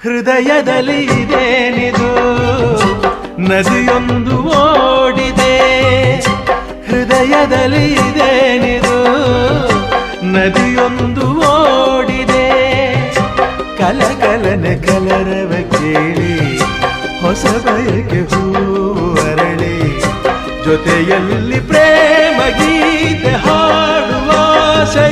ಹೃದಯದಲ್ಲಿ ಇದೇನಿದು ನದಿಯೊಂದು ಓಡಿದೆ, ಹೃದಯದಲ್ಲಿ ಇದೇನಿದು ನದಿಯೊಂದು ಓಡಿದೆ. ಕಲಕಲನೆ ಕಲರವ ಕೇಳಿ ಹೊಸ ಬಯಕೆ ಹೂವರಳಿ, ಜೊತೆಯಲ್ಲಿ ಪ್ರೇಮ ಗೀತೆ ಹಾಡುವ ಆಸೆ